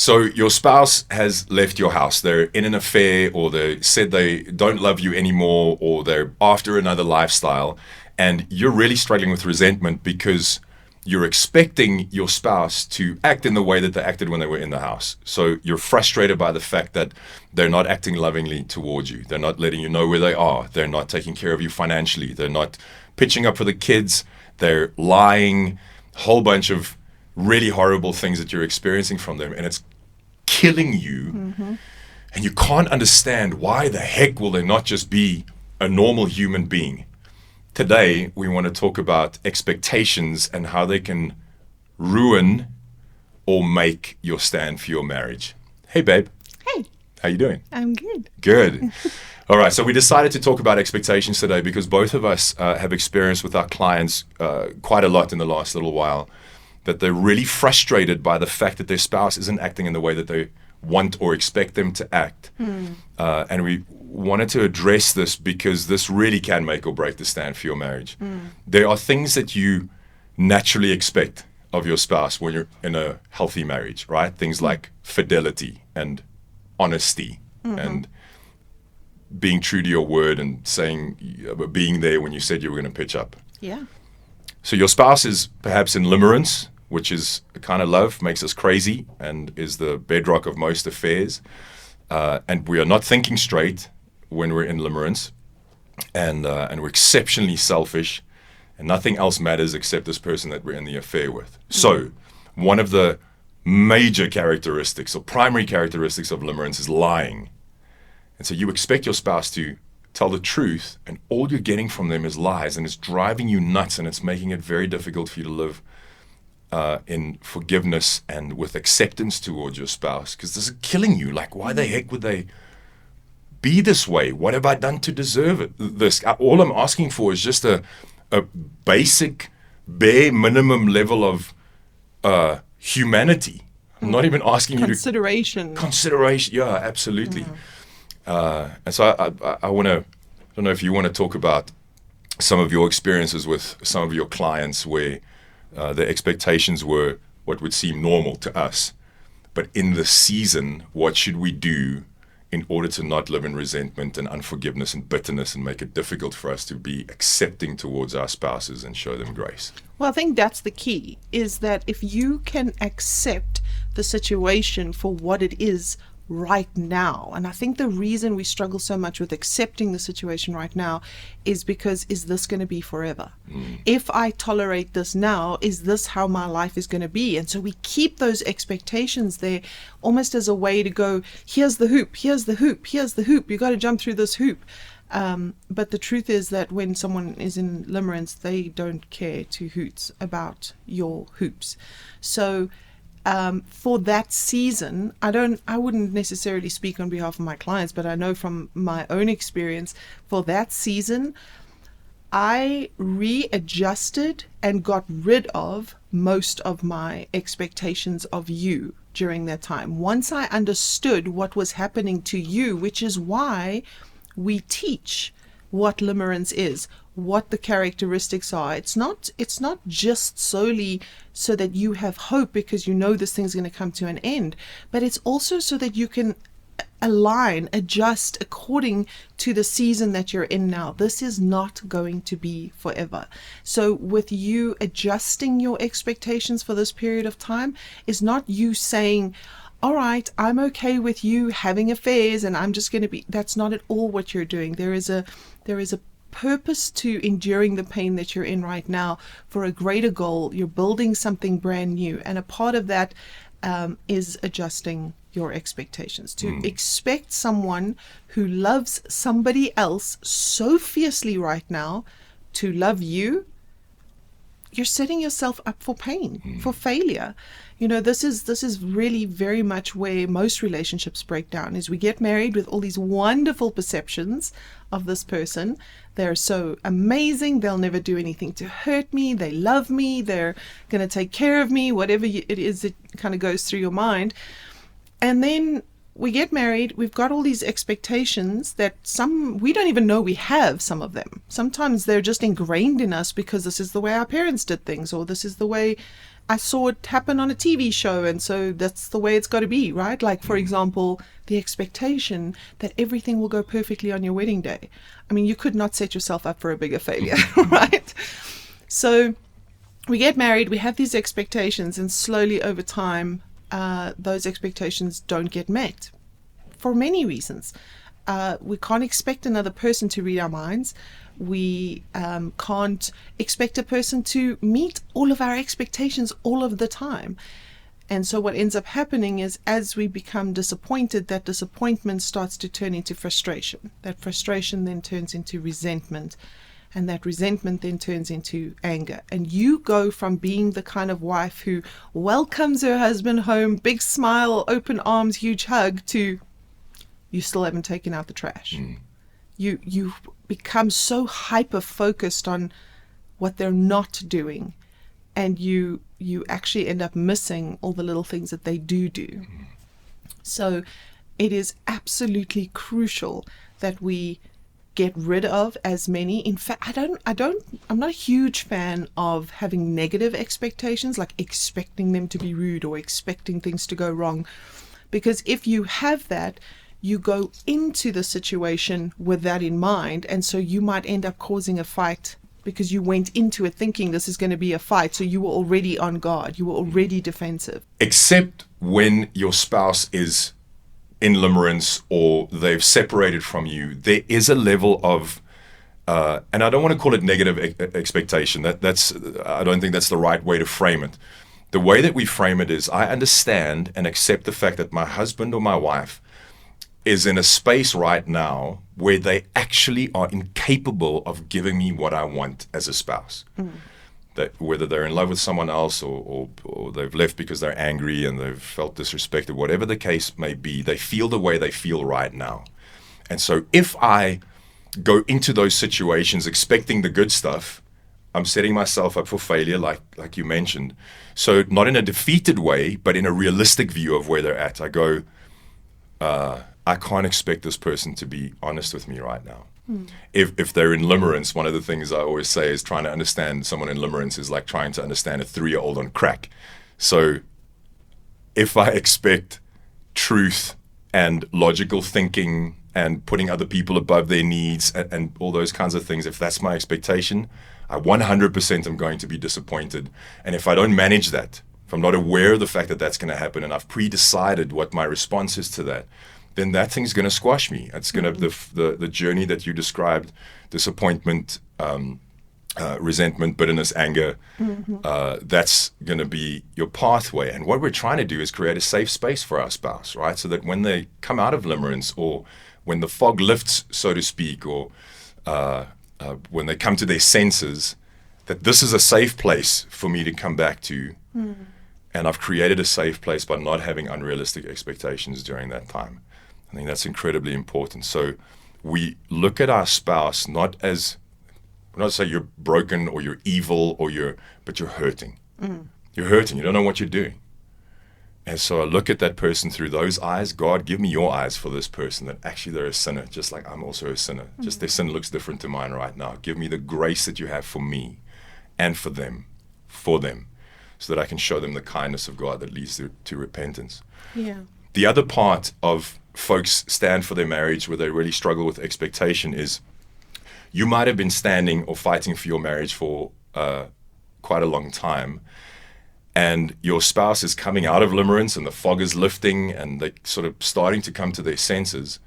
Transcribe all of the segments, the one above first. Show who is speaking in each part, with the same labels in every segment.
Speaker 1: So your spouse has left your house. They're in an affair, or they said they don't love you anymore, or they're after another lifestyle, and you're really struggling with resentment because you're expecting your spouse to act in the way that they acted when they were in the house. So you're frustrated by the fact that they're not acting lovingly towards you. They're not letting you know where they are. They're not taking care of you financially. They're not pitching up for the kids. They're lying. A whole bunch of really horrible things that you're experiencing from them, and it's killing you. Mm-hmm. And you can't understand why the heck will they not just be a normal human being. Today, we want to talk about expectations and how they can ruin or make your stand for your marriage. Hey, babe.
Speaker 2: Hey.
Speaker 1: How you doing?
Speaker 2: I'm good.
Speaker 1: Good. All right, so we decided to talk about expectations today because both of us have experienced with our clients quite a lot in the last little while that they're really frustrated by the fact that their spouse isn't acting in the way that they want or expect them to act. And we wanted to address this because this really can make or break the stand for your marriage. There are things that you naturally expect of your spouse when you're in a healthy marriage, right? Things like fidelity and honesty and being true to your word and being there when you said you were going to pitch up.
Speaker 2: Yeah.
Speaker 1: So your spouse is perhaps in limerence, which is a kind of love, makes us crazy and is the bedrock of most affairs. And we are not thinking straight when we're in limerence, and we're exceptionally selfish, and nothing else matters except this person that we're in the affair with. So one of the major characteristics or primary characteristics of limerence is lying. And so you expect your spouse to tell the truth, and all you're getting from them is lies, and it's driving you nuts, and it's making it very difficult for you to live in forgiveness and with acceptance towards your spouse, because this is killing you. Like, why the heck would they be this way? What have I done to deserve it? This, all I'm asking for is just a basic, bare minimum level of humanity. I'm not even asking you to consideration. Yeah, absolutely. And so I want to. I don't know if you want to talk about some of your experiences with some of your clients where the expectations were what would seem normal to us, but in the season, what should we do in order to not live in resentment and unforgiveness and bitterness and make it difficult for us to be accepting towards our spouses and show them grace?
Speaker 2: Well, I think that's the key, is that if you can accept the situation for what it is right now, and I think the reason we struggle so much with accepting the situation right now is because, is this going to be forever? If I tolerate this now, is this how my life is going to be? And so we keep those expectations there almost as a way to go, here's the hoop, here's the hoop, here's the hoop, you got to jump through this hoop. But the truth is that when someone is in limerence, they don't care two hoots about your hoops. So for that season, I wouldn't necessarily speak on behalf of my clients, but I know from my own experience, for that season, I readjusted and got rid of most of my expectations of you during that time. Once I understood what was happening to you, which is why we teach what limerence is, what the characteristics are. It's not just solely so that you have hope because you know this thing's going to come to an end, but it's also so that you can adjust according to the season that you're in now. This is not going to be forever. So with you adjusting your expectations for this period of time is not you saying, all right, I'm okay with you having affairs and I'm just going to be, that's not at all what you're doing. There is a purpose to enduring the pain that you're in right now for a greater goal. You're building something brand new, and a part of that is adjusting your expectations. To expect someone who loves somebody else so fiercely right now to love you, you're setting yourself up for pain, for failure. You know, this is really very much where most relationships break down, is we get married with all these wonderful perceptions of this person. They're so amazing. They'll never do anything to hurt me. They love me. They're going to take care of me, whatever it is that kind of goes through your mind. And then we get married, we've got all these expectations that we don't even know we have some of them. Sometimes they're just ingrained in us because this is the way our parents did things, or this is the way I saw it happen on a TV show, and so that's the way it's got to be, right? Like, for example, the expectation that everything will go perfectly on your wedding day. I mean, you could not set yourself up for a bigger failure, right? So we get married, we have these expectations, and slowly over time, those expectations don't get met for many reasons. We can't expect another person to read our minds. We can't expect a person to meet all of our expectations all of the time. And so what ends up happening is, as we become disappointed, that disappointment starts to turn into frustration. That frustration then turns into resentment. And that resentment then turns into anger. And you go from being the kind of wife who welcomes her husband home, big smile, open arms, huge hug, to you still haven't taken out the trash. You become so hyper-focused on what they're not doing. And you actually end up missing all the little things that they do. So it is absolutely crucial that we get rid of as many. In fact, I'm not a huge fan of having negative expectations, like expecting them to be rude or expecting things to go wrong. Because if you have that, you go into the situation with that in mind, and so you might end up causing a fight because you went into it thinking this is going to be a fight, so you were already on guard, you were already defensive.
Speaker 1: Except when your spouse is in limerence or they've separated from you, there is a level of, and I don't want to call it negative expectation. That's I don't think that's the right way to frame it. The way that we frame it is, I understand and accept the fact that my husband or my wife is in a space right now where they actually are incapable of giving me what I want as a spouse. That whether they're in love with someone else or they've left because they're angry and they've felt disrespected, whatever the case may be, they feel the way they feel right now. And so if I go into those situations expecting the good stuff, I'm setting myself up for failure, like you mentioned. So not in a defeated way, but in a realistic view of where they're at. I go, I can't expect this person to be honest with me right now. If they're in limerence, one of the things I always say is trying to understand someone in limerence is like trying to understand a 3-year-old on crack. So if I expect truth and logical thinking and putting other people above their needs and all those kinds of things, if that's my expectation, I 100% am going to be disappointed. And if I don't manage that, if I'm not aware of the fact that that's going to happen and I've pre-decided what my response is to that, then that thing's going to squash me. It's going to, the journey that you described, disappointment, resentment, bitterness, anger, that's going to be your pathway. And what we're trying to do is create a safe space for our spouse, right? So that when they come out of limerence, or when the fog lifts, so to speak, or when they come to their senses, that this is a safe place for me to come back to. And I've created a safe place by not having unrealistic expectations during that time. I think that's incredibly important. So we look at our spouse not as, we're not saying you're broken or you're evil but you're hurting. You're hurting. You don't know what you're doing. And so I look at that person through those eyes. God, give me your eyes for this person, that actually they're a sinner, just like I'm also a sinner. Just their sin looks different to mine right now. Give me the grace that you have for me and for them, so that I can show them the kindness of God that leads to repentance.
Speaker 2: Yeah.
Speaker 1: The other part of folks stand for their marriage where they really struggle with expectation is, you might have been standing or fighting for your marriage for quite a long time, and your spouse is coming out of limerence and the fog is lifting and they're sort of starting to come to their senses,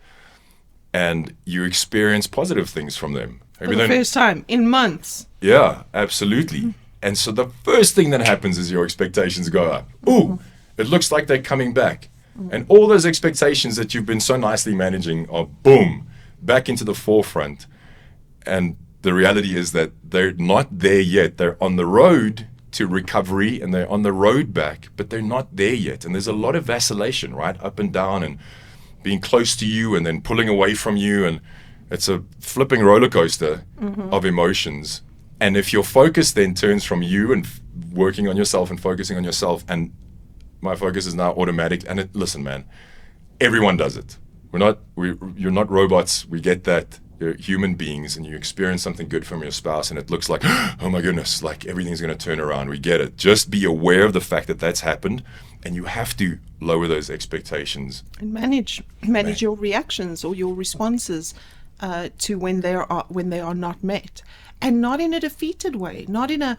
Speaker 1: and you experience positive things from them.
Speaker 2: For the first time in months.
Speaker 1: Yeah, absolutely. And so the first thing that happens is your expectations go up. Ooh, it looks like they're coming back. And all those expectations that you've been so nicely managing are, boom, back into the forefront. And the reality is that they're not there yet. They're on the road to recovery and they're on the road back, but they're not there yet. And there's a lot of vacillation, right? Up and down and being close to you and then pulling away from you. And it's a flipping roller coaster of emotions. And if your focus then turns from you and working on yourself and focusing on yourself, and my focus is now automatic. And listen, man, everyone does it. You're not robots. We get that. You're human beings, and you experience something good from your spouse, and it looks like, oh my goodness, like everything's going to turn around. We get it. Just be aware of the fact that that's happened, and you have to lower those expectations
Speaker 2: and manage your reactions or your responses to when they are not met, and not in a defeated way, not in a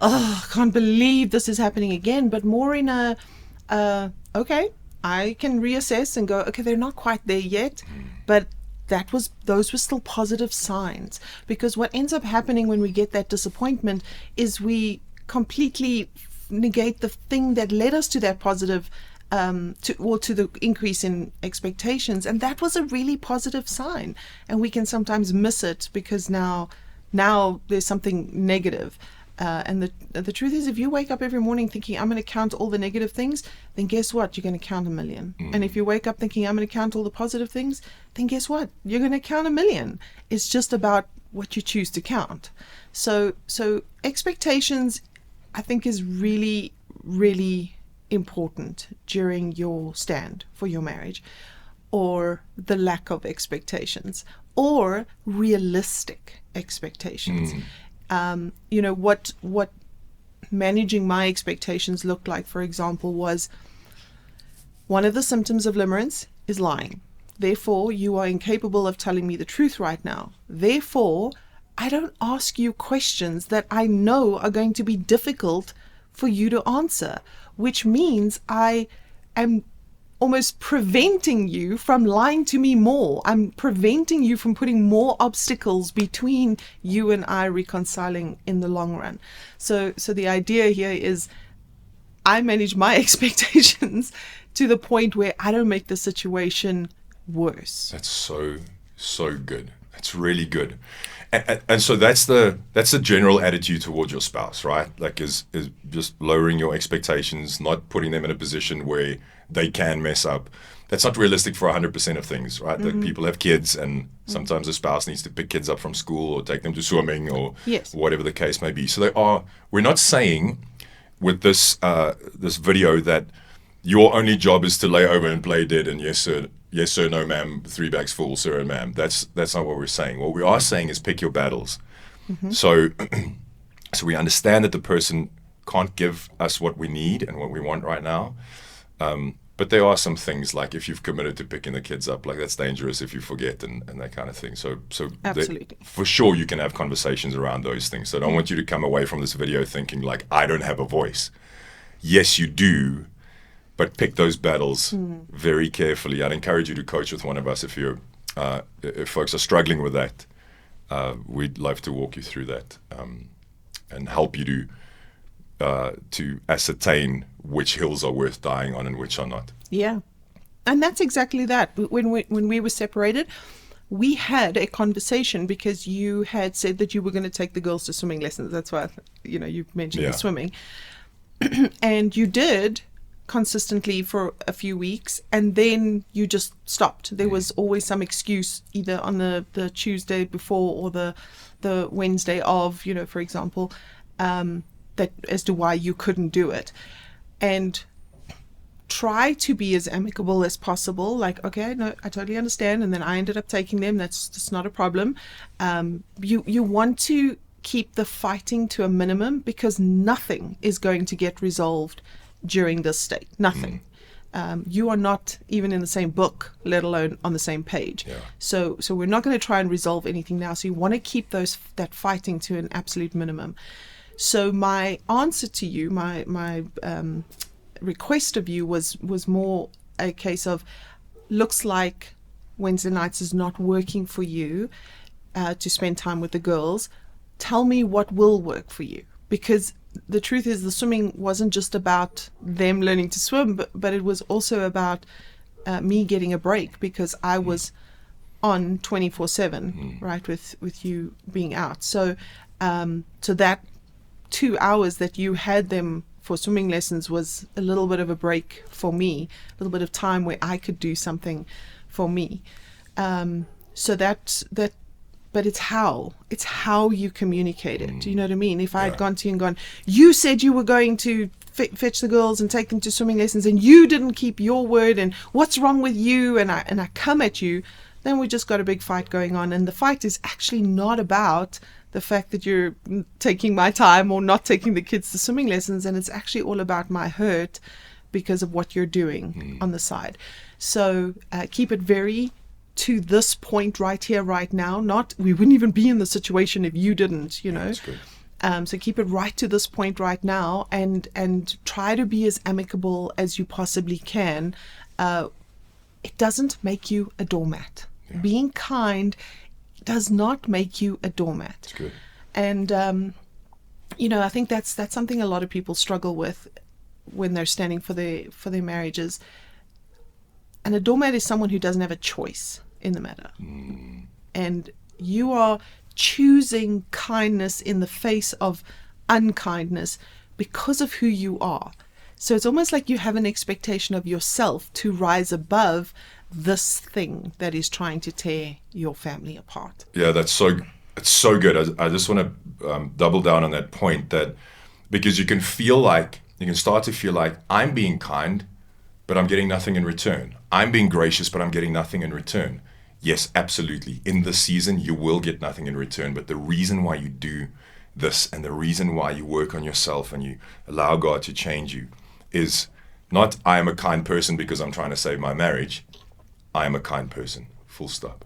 Speaker 2: I can't believe this is happening again, but more in a okay, I can reassess and go, okay, they're not quite there yet, but those were still positive signs. Because what ends up happening when we get that disappointment is we completely negate the thing that led us to that positive to the increase in expectations, and that was a really positive sign, and we can sometimes miss it because now there's something negative. And the truth is, if you wake up every morning thinking, I'm going to count all the negative things, then guess what? You're going to count 1,000,000. And if you wake up thinking, I'm going to count all the positive things, then guess what? You're going to count 1,000,000. It's just about what you choose to count. So expectations, I think, is really, really important during your stand for your marriage, or the lack of expectations, or realistic expectations. What managing my expectations looked like, for example, was one of the symptoms of limerence is lying. Therefore, you are incapable of telling me the truth right now. Therefore, I don't ask you questions that I know are going to be difficult for you to answer, which means I am almost preventing you from lying to me more. I'm preventing you from putting more obstacles between you and I reconciling in the long run. So the idea here is I manage my expectations to the point where I don't make the situation worse.
Speaker 1: That's so good. That's really good. And so that's the general attitude towards your spouse, right? Like is just lowering your expectations, not putting them in a position where they can mess up. That's not realistic for 100% of things, right? Like people have kids, and sometimes the spouse needs to pick kids up from school or take them to swimming or whatever the case may be. So we're not saying with this video that your only job is to lay over and play dead and yes sir, no ma'am, 3 bags full, sir and ma'am. That's not what we're saying. What we are saying is pick your battles. So we understand that the person can't give us what we need and what we want right now. But there are some things, like if you've committed to picking the kids up, like that's dangerous if you forget and that kind of thing. So
Speaker 2: absolutely,
Speaker 1: for sure you can have conversations around those things. So I don't want you to come away from this video thinking like, I don't have a voice. Yes, you do, but pick those battles very carefully. I'd encourage you to coach with one of us if folks are struggling with that. We'd love to walk you through that and help you to ascertain which hills are worth dying on and which are not.
Speaker 2: Yeah, and that's exactly that. When we were separated, we had a conversation because you had said that you were going to take the girls to swimming lessons. That's why you mentioned the swimming, and you did consistently for a few weeks, and then you just stopped. There was always some excuse, either on the Tuesday before or the Wednesday of, for example, that as to why you couldn't do it. And try to be as amicable as possible, like, okay, no, I totally understand, and then I ended up taking them. That's not a problem. You want to keep the fighting to a minimum, because nothing is going to get resolved during this state. Nothing. You are not even in the same book, let alone on the same page. So we're not going to try and resolve anything now. So you want to keep that fighting to an absolute minimum. So my answer to you, my request of you was more a case of, looks like Wednesday nights is not working for you to spend time with the girls. Tell me what will work for you, because the truth is the swimming wasn't just about them learning to swim, but it was also about me getting a break, because I was on 24/7, right, with you being out. So that 2 hours that you had them for swimming lessons was a little bit of a break for me, a little bit of time where I could do something for me. So that. But it's how you communicate it. Do you know what I mean? If I had gone to you and gone, you said you were going to fetch the girls and take them to swimming lessons, and you didn't keep your word, and what's wrong with you, and I come at you, then we just got a big fight going on. And the fight is actually not about the fact that you're taking my time or not taking the kids to swimming lessons, and it's actually all about my hurt because of what you're doing on the side. So keep it very to this point right here, right now. Not, we wouldn't even be in the situation if you didn't, you know.
Speaker 1: That's good.
Speaker 2: So keep it right to this point right now, and try to be as amicable as you possibly can. It doesn't make you a doormat. Yeah. Being kind does not make you a doormat.
Speaker 1: That's good.
Speaker 2: And you know, I think that's something a lot of people struggle with when they're standing for their marriages. And a doormat is someone who doesn't have a choice in the matter. And you are choosing kindness in the face of unkindness because of who you are. So it's almost like you have an expectation of yourself to rise above this thing that is trying to tear your family apart.
Speaker 1: Yeah, it's so good. I just want to double down on that point, that because you can start to feel like I'm being kind, but I'm getting nothing in return. I'm being gracious, but I'm getting nothing in return. Yes, absolutely. In this season, you will get nothing in return. But the reason why you do this, and the reason why you work on yourself and you allow God to change you, is not I am a kind person because I'm trying to save my marriage. I am a kind person. Full stop.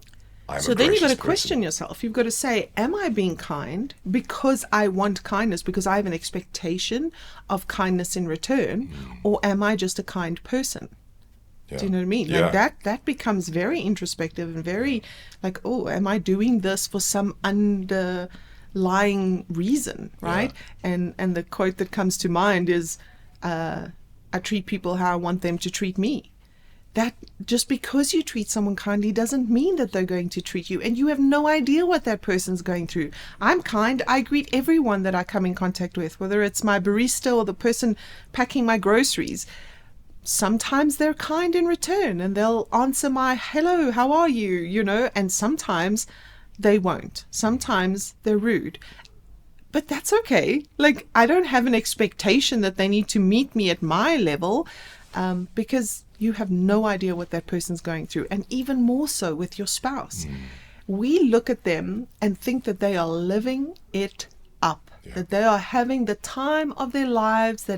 Speaker 2: So then you've got to question yourself. You've got to say, am I being kind because I want kindness, because I have an expectation of kindness in return, or am I just a kind person? Yeah. Do you know what I mean?
Speaker 1: Yeah.
Speaker 2: Like that becomes very introspective and very like, oh, am I doing this for some underlying reason, right? Yeah. And the quote that comes to mind is, I treat people how I want them to treat me. That just because you treat someone kindly doesn't mean that they're going to treat you, and you have no idea what that person's going through. I'm kind. I greet everyone that I come in contact with, whether it's my barista or the person packing my groceries. Sometimes they're kind in return and they'll answer my hello, how are you, you know, and sometimes they won't. Sometimes they're rude. But that's okay. Like, I don't have an expectation that they need to meet me at my level, because you have no idea what that person's going through. And even more so with your spouse. We look at them and think that they are living it up, that they are having the time of their lives,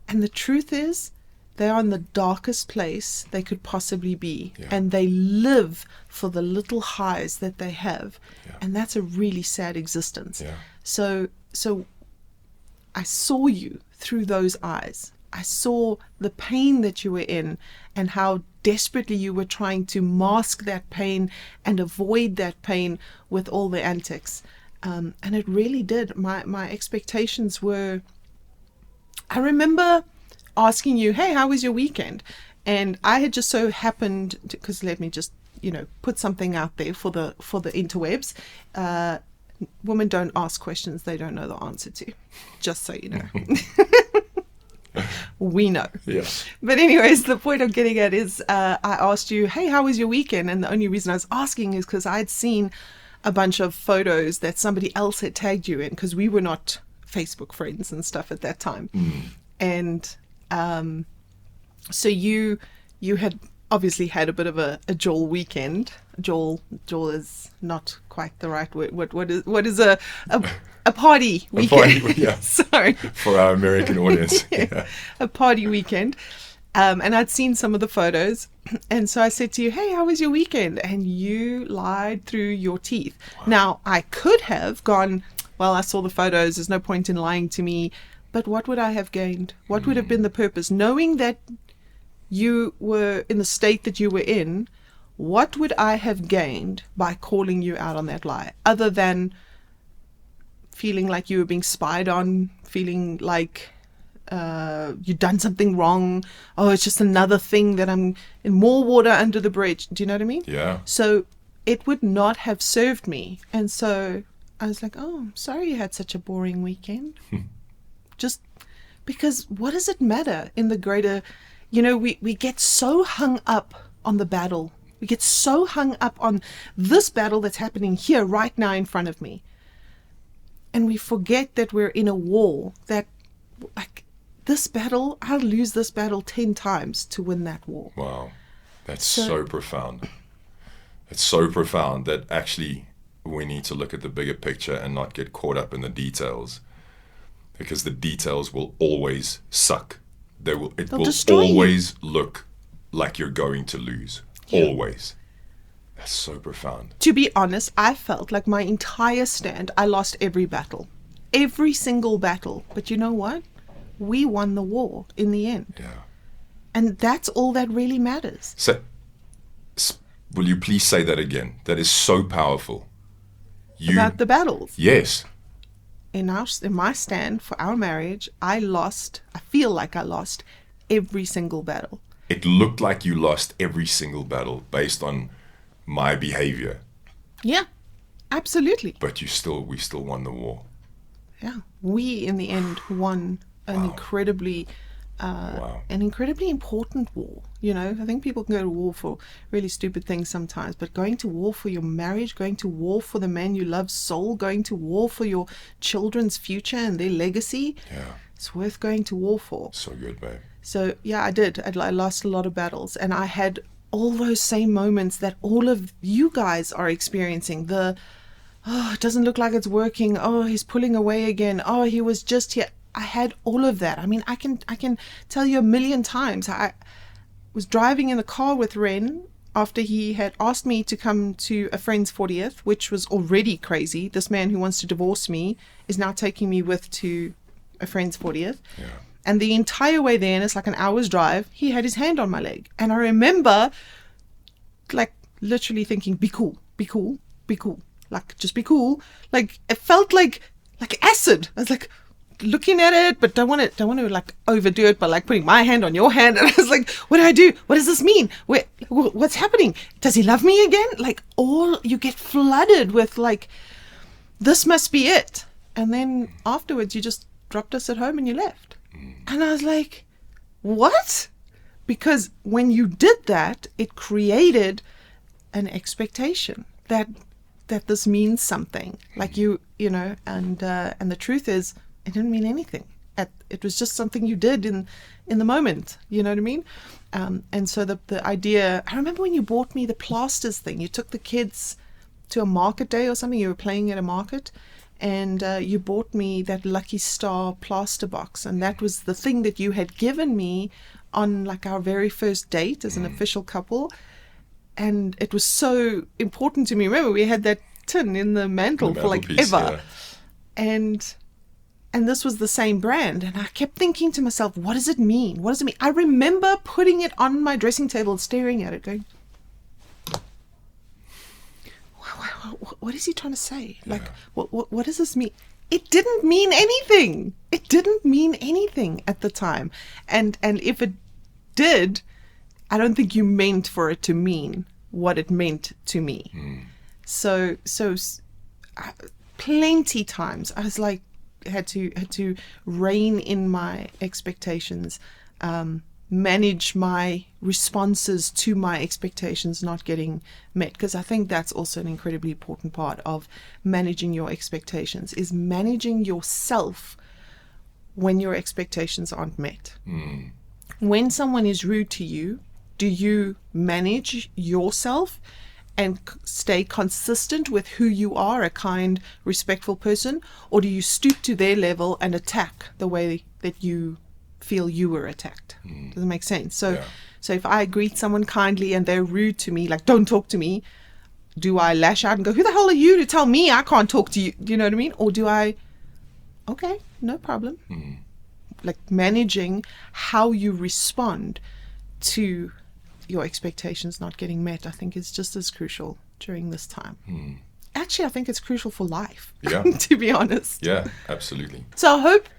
Speaker 2: and the truth is, they are in the darkest place they could possibly be. Yeah. And they live for the little highs that they have. Yeah. And that's a really sad existence. Yeah. So I saw you through those eyes. I saw the pain that you were in and how desperately you were trying to mask that pain and avoid that pain with all the antics. And it really did. My expectations were, I remember asking you, hey, how was your weekend? And I had just so happened, because let me just, put something out there for the interwebs. Women don't ask questions they don't know the answer to, just so you know. We know. Yeah. But anyways, the point I'm getting at is I asked you, hey, how was your weekend? And the only reason I was asking is because I'd seen a bunch of photos that somebody else had tagged you in, because we were not Facebook friends and stuff at that time. And so you had obviously had a bit of a Joel weekend. Joel is not quite the right word. What is a party weekend? A party, yeah. Sorry.
Speaker 1: For our American audience. Yeah.
Speaker 2: A party weekend. And I'd seen some of the photos. And so I said to you, hey, how was your weekend? And you lied through your teeth. Wow. Now, I could have gone, well, I saw the photos. There's no point in lying to me. But what would I have gained? What would have been the purpose? Knowing that you were in the state that you were in, what would I have gained by calling you out on that lie? Other than feeling like you were being spied on, feeling like you'd done something wrong. Oh, it's just another thing that I'm in more water under the bridge. Do you know what I mean?
Speaker 1: Yeah.
Speaker 2: So it would not have served me. And so I was like, oh, I'm sorry you had such a boring weekend. Just because what does it matter in the greater, we get so hung up on the battle. We get so hung up on this battle that's happening here right now in front of me. And we forget that we're in a war that, like, this battle, I'll lose this battle 10 times to win that war.
Speaker 1: Wow. That's so profound. It's so profound that actually we need to look at the bigger picture and not get caught up in the details, because the details will always suck. It will always look like you're going to lose. Yeah. Always. That's so profound.
Speaker 2: To be honest, I felt like my entire stand, I lost every battle. Every single battle. But you know what? We won the war in the end.
Speaker 1: Yeah.
Speaker 2: And that's all that really matters.
Speaker 1: So, will you please say that again? That is so powerful.
Speaker 2: About the battles.
Speaker 1: Yes.
Speaker 2: In my stand for our marriage, I feel like I lost every single battle.
Speaker 1: It looked like you lost every single battle based on my behavior.
Speaker 2: Yeah, absolutely.
Speaker 1: But we still won the war.
Speaker 2: Yeah, we in the end won an incredibly important war. You know, I think people can go to war for really stupid things sometimes, but going to war for your marriage, going to war for the man you love's soul, going to war for your children's future and their legacy, it's worth going to war for.
Speaker 1: So good, babe.
Speaker 2: So yeah, I did. I lost a lot of battles, and I had all those same moments that all of you guys are experiencing. It doesn't look like it's working. Oh, he's pulling away again. Oh, he was just here. I had all of that. I mean, I can tell you a million times. I was driving in the car with Ren after he had asked me to come to a friend's 40th, which was already crazy. This man who wants to divorce me is now taking me to a friend's 40th.
Speaker 1: Yeah.
Speaker 2: And the entire way there, and it's like an hour's drive, he had his hand on my leg. And I remember like literally thinking, be cool, be cool, be cool. Like, just be cool. Like, it felt like acid. I was like looking at it, but don't want to like overdo it by like putting my hand on your hand. And I was like, what do I do? What does this mean? What's happening? Does he love me again? Like, you get flooded with like, this must be it. And then afterwards, you just dropped us at home and you left. And I was like, what? Because when you did that, it created an expectation that this means something. Like you know, and the truth is, it didn't mean anything. It was just something you did in the moment. You know what I mean? And so the idea, I remember when you bought me the plasters thing, you took the kids to a market day or something, you were playing at a market, and you bought me that Lucky Star plaster box, and that was the thing that you had given me on like our very first date as an official couple. And it was so important to me. Remember, we had that tin in the mantle for like ever. Yeah. And this was the same brand. And I kept thinking to myself, what does it mean? What does it mean? I remember putting it on my dressing table and staring at it going, what is he trying to say? Like, what does this mean? It didn't mean anything. It didn't mean anything at the time. And if it did, I don't think you meant for it to mean what it meant to me. So plenty times I was like, had to rein in my expectations, manage my responses to my expectations not getting met, because I think that's also an incredibly important part of managing your expectations, is managing yourself when your expectations aren't met. When someone is rude to you, do you manage yourself and stay consistent with who you are, a kind, respectful person, or do you stoop to their level and attack the way that you feel you were attacked? Does it make sense? So if I greet someone kindly and they're rude to me, like, don't talk to me, do I lash out and go, who the hell are you to tell me I can't talk to you? Do you know what I mean? Or do I, okay, no problem. Like, managing how you respond to your expectations not getting met, I think, is just as crucial during this time. Actually, I think it's crucial for life, to be honest.
Speaker 1: Yeah, absolutely.
Speaker 2: So I hope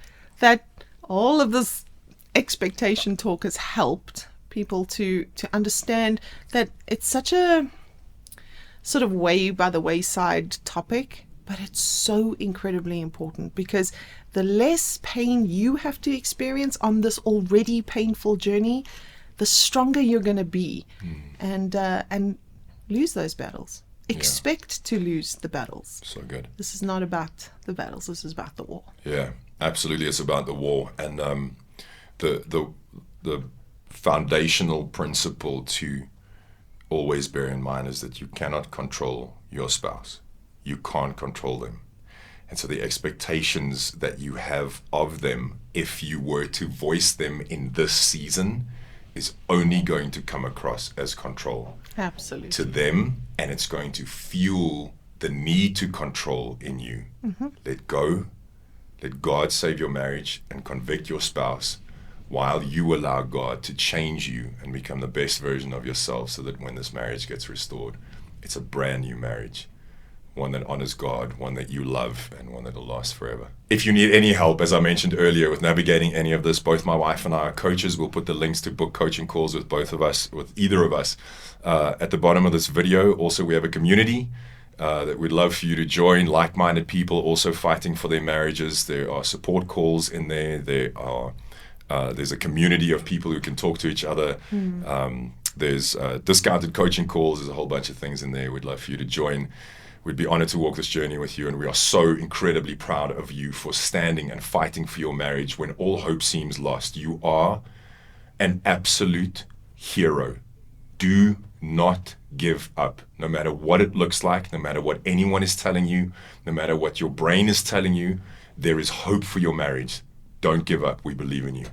Speaker 2: that all of this expectation talk has helped people to understand that it's such a sort of way by the wayside topic, but it's so incredibly important, because the less pain you have to experience on this already painful journey, the stronger you're going to be, and lose those battles. Expect to lose the battles.
Speaker 1: So good.
Speaker 2: This is not about the battles. This is about the war.
Speaker 1: Yeah, absolutely. It's about the war. And the foundational principle to always bear in mind is that you cannot control your spouse. You can't control them. And so the expectations that you have of them, if you were to voice them in this season, is only going to come across as control.
Speaker 2: Absolutely.
Speaker 1: To them, and it's going to fuel the need to control in you.
Speaker 2: Mm-hmm.
Speaker 1: Let go. Let God save your marriage and convict your spouse while you allow God to change you and become the best version of yourself, so that when this marriage gets restored, it's a brand new marriage. One that honors God, one that you love, and one that will last forever. If you need any help, as I mentioned earlier, with navigating any of this, both my wife and I are coaches. We'll put the links to book coaching calls with both of us, with either of us, at the bottom of this video. Also, we have a community that we'd love for you to join, like-minded people also fighting for their marriages. There are support calls in there. There's a community of people who can talk to each other. There's discounted coaching calls. There's a whole bunch of things in there. We'd love for you to join. We'd be honored to walk this journey with you, and we are so incredibly proud of you for standing and fighting for your marriage when all hope seems lost. You are an absolute hero. Do not give up, no matter what it looks like, no matter what anyone is telling you, no matter what your brain is telling you. There is hope for your marriage. Don't give up. We believe in you.